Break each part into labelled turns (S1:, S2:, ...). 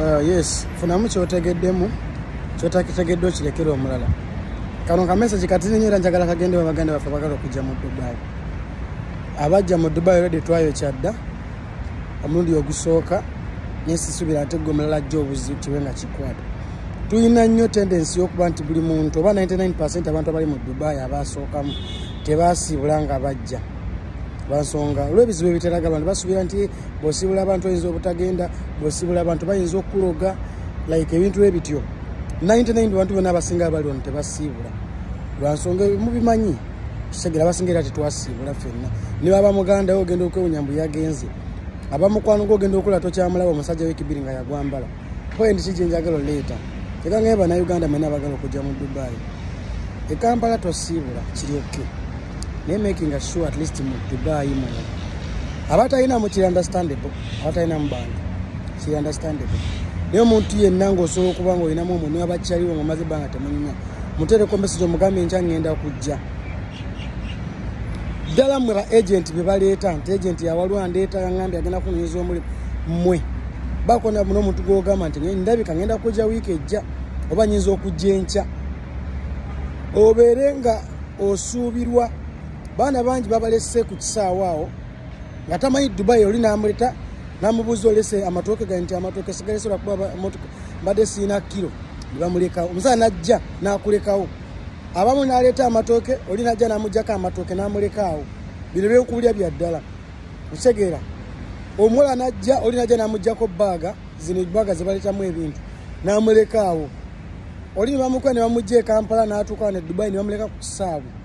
S1: Yes, funamu kyotegeddemu kyotakitegedde okilekera omulala. Kano ka message katini nyera njagala kagende baganda bafe bagala okujja mu Dubai. Abajja mu Dubai already twayo kyadda. Omulundi ogusooka nesisubira ate gwe omulala ajja obuzibu kiwenga kikwata. Tuyina nnyo tendency y'okuba nti buli muntu oba 99% abantu abali mu Dubai abasookamu tebasiibula nga bajja. Bansonga olw'ebizibu ebiteraga abantu basubira nti bw'osiibula abantu oyinza obutagenda, bw'osiibula abantu bayinza okuloga like ebintu ebityo. 99 abantu bonna abasinga bali wano tebasiibula. Lwansonga mubimanyi kisegera abasinga era tetwasiibula ffenna. Niba abamuganda ogenda okwewunya mbu yagenze. Abamukwano ogenda okola tokyamulaba omusajja w'ekibiri nga yagwambala. Point kiki njagala leeta. Ekanga Bannayuganda mwenna abagala okujja mu Dubai. E Kampala tosiibula kiri okay. Ne making sure at least mu Dubai mu. Abatalina mu kiri understandable. Abatalina mu bantu. Kiri understandable. Niyo muntu yenna ng'osobola okuba ng'olinamu omuntu abakyaliwo nga maze banga temunyuma. Mutereko message omugambe nkya ngenda kujja. Ddala mwe ba agent be baleeta nti agent yawalwa ndeeta ngambye agenda kunyuza omulimu mmwe. Bakona muno omuntu gw'ogamba nti ndabika ngenda kujja wiiki ejja oba nyinza okujja enkya. Obeere nga osuubirwa. Baana bangi babalese ku kisaawa awo nga tamanyi Dubai oli n'amuleta n'amubuuza olese amatooke ga nti amatooke sigalesobola kuba mbadde siina kilo bamulekawo omusana najja n'akulekawo abamu n'aleeta amatooke oli najja n'amuggyako amatooke n'amulekaawo bino by'okuwulya bya ddala otegeera omuwala najja oli najja n'amuggyako bbaaga zino ebbaaga ze baleetamu ebintu n'amulekaawo oli ne bamukuba ne bamugja e Kampala n'atuuka ne Dubai ne bamuleka ku kisaawe.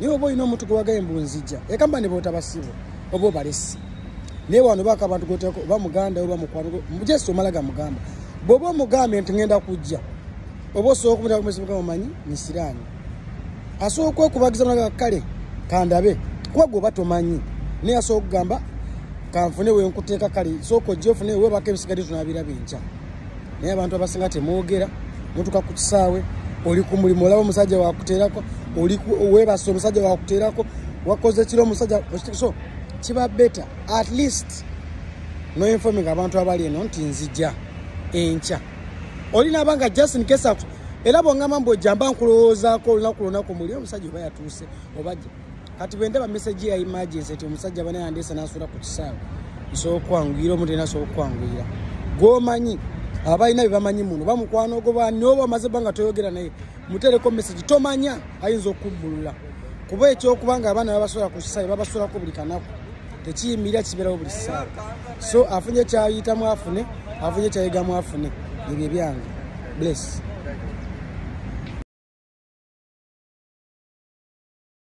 S1: Niyo oba olina omuntu gwe wagaye embunzijja ekamba ne bootabasibo oba obalesi naye wano baako abantu goteko oba muganda oba mukwano mujesi omala gamugamba bw'oba omugambe nti ngenda kujja oba osobola okumutaka kumesibuka mumanyi nisiraani asobola okubagiza munaga kale kandabe kuba gwe oba tomanyi naye asobola okugamba kanfune wenkuteeka kale sooka ojja ofune webaka ebisigadde tunabiraba enkya naye abantu abasinga temwogera mutuka ku kisaawe oli ku mulimu olaba omusajja wakuteerako oli webasa omusajja wakuteerako wakoze kiro omusajja so kiba better at least no informing abantu abali eno nti nzija enkya oli nabanga just in case era bwongamba mbu ojjamba nkulowoozaako olunaku lunaku muli omusajja oba yatuuse obajja kati bwendaba message ya emergency eti omusajja bana yandeesa n'asuula ku kisaawe nsobola okwanguyira omuntu ena asobola okwanguyira gw'omanyi abalina bebamanyi muno bamukwano ogoba n'oba omaze ebbanga toyogera naye mutereko message tomanya ayinza okubbulula kuba ekyokubanga abaana babasobola ku kisaawe babasolako buli kanaku tekiyimirira kibeerawo buli ssaawa so afunye kyayitamu afune afunye kyayigamu afune ebyo ebyange bless